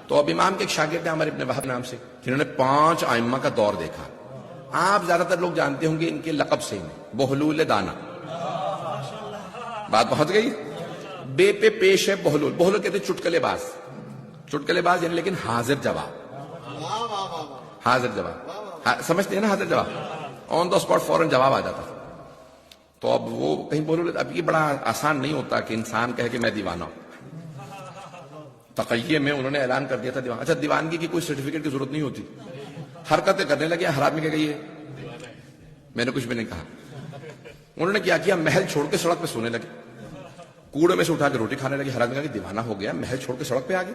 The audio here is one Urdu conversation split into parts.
تو اب امام کے ایک شاگرد ہیں عمر ابن وہب نام سے، جنہوں نے 5 ائمہ کا دور دیکھا. آپ زیادہ تر لوگ جانتے ہوں گے ان کے لقب سے بہلول دانا. بات پہنچ گئی؟ بے پہ پیش ہے بہلول. بہلول کہتے ہیں چٹکلے باز. چٹکلے باز یعنی لیکن حاضر جواب. حاضر جواب سمجھتے ہیں نا؟ حاضر جواب آن دا اسپاٹ فوراً جواب آ جاتا. تو اب وہ کہیں بولو، اب یہ بڑا آسان نہیں ہوتا کہ انسان کہے کہ میں دیوانہ ہوں. تقیہ میں انہوں نے اعلان کر دیا تھا دیوانہ. اچھا دیوانگی کی کوئی سرٹیفکیٹ کی ضرورت نہیں ہوتی. حرکتیں کرنے لگے. ہر آدمی کہے یہ میں نے کچھ بھی نہیں کہا. انہوں نے کیا محل چھوڑ کے سڑک پہ سونے لگے. کوڑے میں سے اٹھا کے روٹی کھانے لگے. ہر آدمی کہا کہ دیوانہ ہو گیا، محل چھوڑ کے سڑک پہ آ گئے.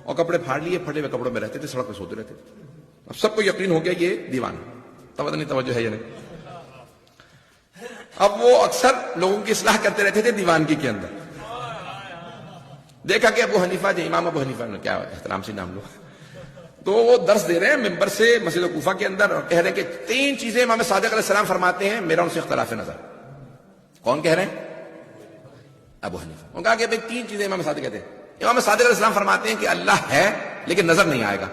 اور کپڑے پھاڑ لیے، پھٹے ہوئے کپڑوں میں رہتے تھے، سڑک پہ سوتے رہتے تھے. اب سب کو یقین ہو گیا یہ دیوانہ. توجہ ہے یا نہیں؟ اب وہ اکثر لوگوں کی اصلاح کرتے رہتے تھے دیوانگی کے اندر. دیکھا کہ ابو حنیفہ جو امام ابو حنیفہ نے کیا احترام سے نام لو، تو وہ درس دے رہے ہیں ممبر سے مسجد کوفہ کے اندر، اور کہہ رہے ہیں کہ 3 چیزیں امام صادق علیہ السلام فرماتے ہیں، میرا ان سے اختلاف نظر. کون کہہ رہے ہیں؟ ابو حنیفہ. انہوں نے کہا کہ بھئی 3 چیزیں امام صادق کہتے ہیں. امام صادق علیہ السلام فرماتے ہیں کہ اللہ ہے لیکن نظر نہیں آئے گا،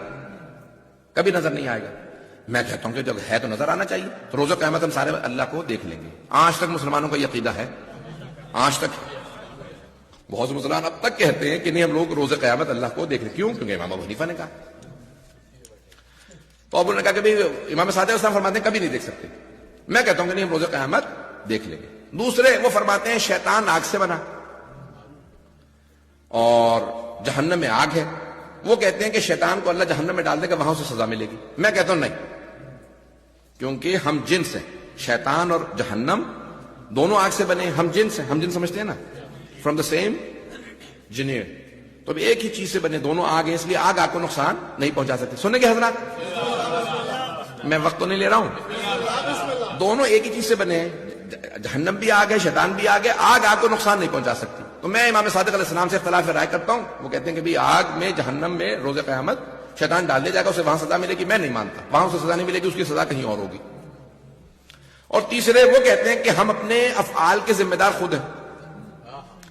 کبھی نظر نہیں آئے گا. میں کہتا ہوں کہ جب ہے تو نظر آنا چاہیے. تو روز قیامت ہم سارے اللہ کو دیکھ لیں گے. آج تک مسلمانوں کا یہ عقیدہ ہے. آج تک بہت سے مسلمان اب تک کہتے ہیں کہ نہیں ہم لوگ روز قیامت اللہ کو دیکھ لیں. کیوں؟ کیونکہ امام ابو حنیفہ نے کہا. تو اب انہوں نے کہا کہ بھئی امام صادق علیہ السلام فرماتے ہیں کبھی نہیں دیکھ سکتے. میں کہتا ہوں کہ نہیں ہم روز قیامت دیکھ لیں گے. دوسرے وہ فرماتے ہیں شیطان آگ سے بنا اور جہنم میں آگ ہے. وہ کہتے ہیں کہ شیطان کو اللہ جہنم میں ڈال دے گا، وہاں سے سزا ملے گی. میں کہتا ہوں نہیں، کیونکہ ہم جنس ہیں. شیطان اور جہنم دونوں آگ سے بنے. ہم جنس ہیں. ہم جنس سمجھتے ہیں نا؟ From the same genre. تو اب ایک ہی چیز سے بنے، دونوں آگ ہیں، اس لیے آگ کو نقصان نہیں پہنچا سکتے. سنیں گے حضرات؟ میں وقت تو نہیں لے رہا ہوں. دونوں ایک ہی چیز سے بنے ہیں. جہنم بھی آگ ہے، شیطان بھی آگ ہے. آگ کو نقصان نہیں پہنچا سکتی. تو میں امام صادق علیہ السلام سے اختلاف رائے کرتا ہوں. وہ کہتے ہیں کہ بھی آگ میں جہنم میں روز قیامت شیطان ڈال دیا جائے گا، اسے وہاں سزا ملے گی. میں نہیں مانتا، وہاں اسے سزا نہیں ملے گی، اس کی سزا کہیں اور ہوگی. اور تیسرے وہ کہتے ہیں کہ ہم اپنے افعال کے ذمہ دار خود ہیں.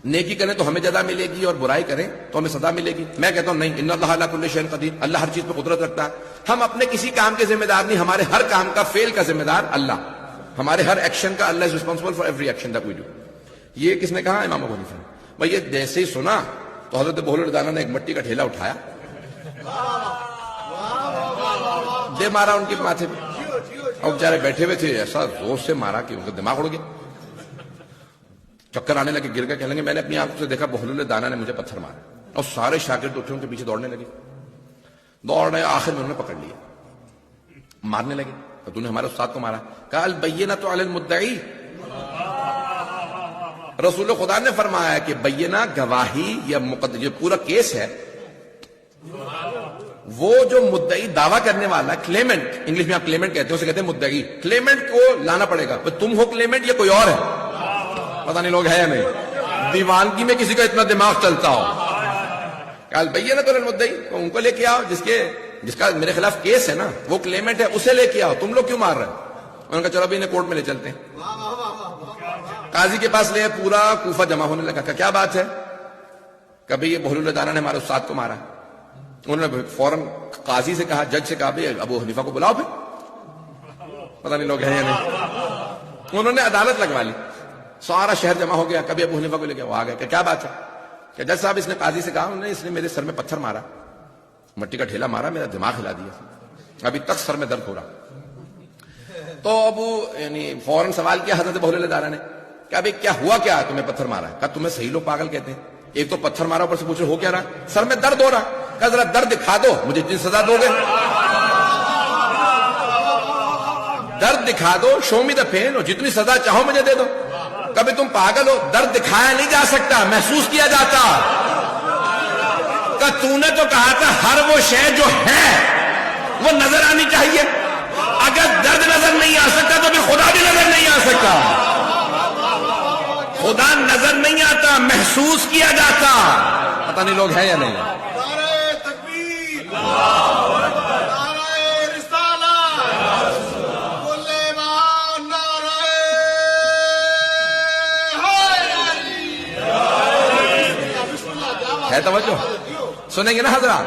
نیکی کریں تو ہمیں جزا ملے گی اور برائی کریں تو ہمیں سزا ملے گی. میں کہتا ہوں نہیں، ان اللہ علی کل شیء قدیر. اللہ ہر چیز پہ قدرت رکھتا ہے. ہم اپنے کسی کام کے ذمہ دار نہیں، ہمارے ہر کام کا فیل کا ذمہ دار اللہ. ہمارے ہر ایکشن کا اللہ is responsible for every action that we do. یہ کس نے کہا؟ امام ابو حنیفہ نے. بھائی یہ جیسے ہی سنا تو حضرت بہلول دانا نے ایک مٹی کا ٹھیلا اٹھایا، دے مارا ان کے ماتھے پہ. اور بیچارے بیٹھے ہوئے تھے، ایسا زور سے مارا کہ ان کا دماغ اڑ گیا، چکر آنے لگے، گر کے کہنے لگے میں نے اپنی آنکھوں سے دیکھا بہلول دانا نے مجھے پتھر مارا. اور سارے شاگرد اٹھے ان کے پیچھے دوڑنے لگے. دوڑ رہے، آخر میں انہوں نے پکڑ لیا، مارنے لگے. تو تم نے ہمارے استاد کو مارا. کہا البینۃ علی المدعی. رسول خدا نے فرمایا کہ بینہ گواہی یا یہ پورا کیس ہے، وہ جو مدعی دعویٰ کرنے والا کلیمنٹ، انگلش میں آپ کلیمنٹ کہتے ہیں، اسے کہتے ہیں مدعی. کلیمنٹ کو لانا پڑے گا. تم ہو کلیمنٹ یا کوئی اور ہے؟ پتہ نہیں لوگ ہے یا نہیں. دیوانگی میں کسی کا اتنا دماغ چلتا ہو. کال بینۃ علی المدعی، ان کو لے کے آؤ جس کا میرے خلاف کیس ہے نا، وہ کلیمنٹ ہے، اسے لے کے آؤ. تم لوگ کیوں مار رہے ہیں؟ انہوں نے کہا چلو ابھی انہیں کورٹ میں لے چلتے ہیں. قاضی کے پاس لے. پورا کوفہ جمع ہونے لگا. کیا بات ہے؟ کبھی یہ بہلول دانا نے ہمارے استاد کو مارا. انہوں نے فوراً قاضی سے کہا، جج سے کہا بھائی ابو حنیفہ کو بلاؤ. پھر پتہ نہیں لوگ ہیں یا نہیں. انہوں نے عدالت لگوا لی. سارا شہر جمع ہو گیا. کبھی ابو حنیفہ کو لے گیا، وہ آ گئے کہ کیا بات ہے؟ کہ جج صاحب اس نے قاضی سے کہا اس نے میرے سر میں پتھر مارا، مٹی کا ڈھیلا مارا، میرا دماغ ہلا دیا، ابھی تک سر میں درد ہو رہا. تو ابو فوراً سوال کیا حضرت بہلول دانا نے کہ ابھی کیا ہوا، کیا تمہیں پتھر مارا ہے؟ کہا تمہیں صحیح لوگ پاگل کہتے ہیں. ایک تو پتھر مارا، اوپر سے پوچھ رہے ہو کیا رہا؟ سر میں درد ہو رہا. کہا ذرا درد دکھا دو، مجھے اتنی سزا دو گے؟ درد دکھا دو، شو می دا پین، اور جتنی سزا چاہو مجھے دے دو. کبھی تم پاگل ہو؟ درد دکھایا نہیں جا سکتا، محسوس کیا جاتا. کہ تو نے تو کہا تھا ہر وہ شے جو ہے وہ نظر آنی چاہیے. اگر درد نظر نہیں آ سکتا تو پھر خدا بھی نظر نہیں آ سکتا. خدا نظر نہیں آتا، محسوس کیا جاتا. پتہ نہیں لوگ ہیں یا نہیں. نعرہ تکبیر، نعرہ رسالت، کل ایمان، نعرہ ہے توجہ. سنیں گے نا حضرات؟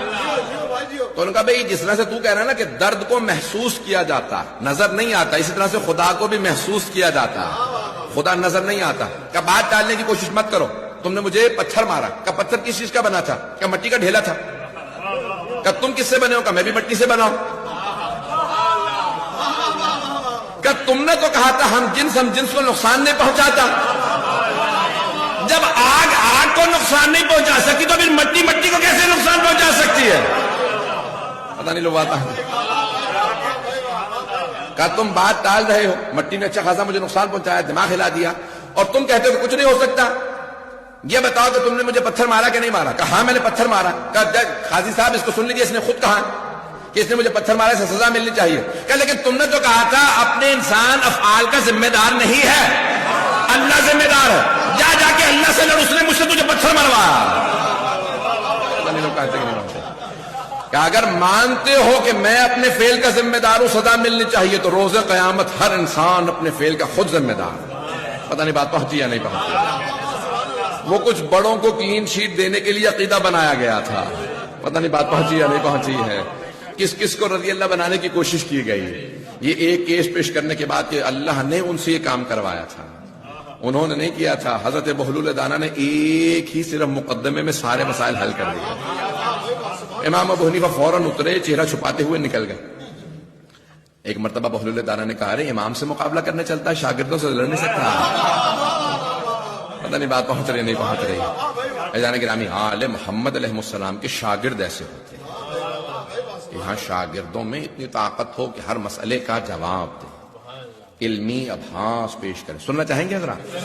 تو ان کا بھائی جس طرح سے تو کہہ رہا ہے نا کہ درد کو محسوس کیا جاتا نظر نہیں آتا، اسی طرح سے خدا کو بھی محسوس کیا جاتا ہے، خدا نظر نہیں آتا۔ کہ بات ٹالنے کی کوشش مت کرو، تم نے مجھے پتھر مارا، کہ پتھر کس چیز کا بنا تھا؟ کہ مٹی کا ڈھیلا تھا۔ کہ تم کس سے بنے ہو؟ کہ میں بھی مٹی سے بنا ہوں۔ کہ تم نے تو کہا تھا ہم جنس کو نقصان نہیں پہنچاتا۔ جب آگ کو نقصان نہیں پہنچا سکتی تو پھر مٹی کو کیسے نقصان پہنچا سکتی ہے؟ پتہ نہیں لوگ آتا ہے۔ کہ تم بات ٹال رہے ہو، مٹی نے اچھا خاصا مجھے نقصان پہنچایا، دماغ ہلا دیا، اور تم کہتے ہو کہ کچھ نہیں ہو سکتا۔ یہ بتاؤ کہ تم نے مجھے پتھر مارا کہ نہیں مارا؟ کہ ہاں میں نے پتھر مارا۔ کہ قاضی صاحب اس کو سن لیجیے، اس نے خود کہا کہ اس نے مجھے پتھر مارا، اسے سزا ملنی چاہیے۔ کہ لیکن تم نے تو کہا تھا اپنے انسان افعال کا ذمہ دار نہیں ہے، اللہ ذمہ دار ہے، جا کے اللہ سے لڑ، اس نے مجھ سے تجھے پتھر مروایا۔ لوگ کہتے کہ نہیں مانتے کہ اگر مانتے ہو کہ میں اپنے فعل کا ذمہ دار ہوں، سزا ملنی چاہیے، تو روز قیامت ہر انسان اپنے فعل کا خود ذمہ دار ہے۔ پتہ نہیں بات پہنچی یا نہیں پہنچی۔ وہ کچھ بڑوں کو کلین شیٹ دینے کے لیے عقیدہ بنایا گیا تھا، پتہ نہیں بات پہنچی یا نہیں پہنچی ہے۔ کس کو رضی اللہ بنانے کی کوشش کی گئی۔ یہ ایک کیس پیش کرنے کے بعد کہ اللہ نے ان سے یہ کام کروایا تھا، انہوں نے نہیں کیا تھا۔ حضرت بہلول دانا نے ایک ہی صرف مقدمے میں سارے مسائل حل کر دیے۔ امام ابو حنیفہ فوراً اترے، چہرہ چھپاتے ہوئے نکل گئے۔ ایک مرتبہ بہلول دانا نے کہا، ارے امام سے مقابلہ کرنے چلتا ہے، شاگردوں سے لڑ نہیں سکتا۔ پتہ نہیں بات پہنچ رہی نہیں پہنچ رہی۔ جانے گرامی، آل محمد علیہ السلام کے شاگرد ایسے ہوتے ہیں، یہاں شاگردوں میں اتنی طاقت ہو کہ ہر مسئلے کا جواب دے، علمی ابحاث پیش کریں۔ سننا چاہیں گے حضرات؟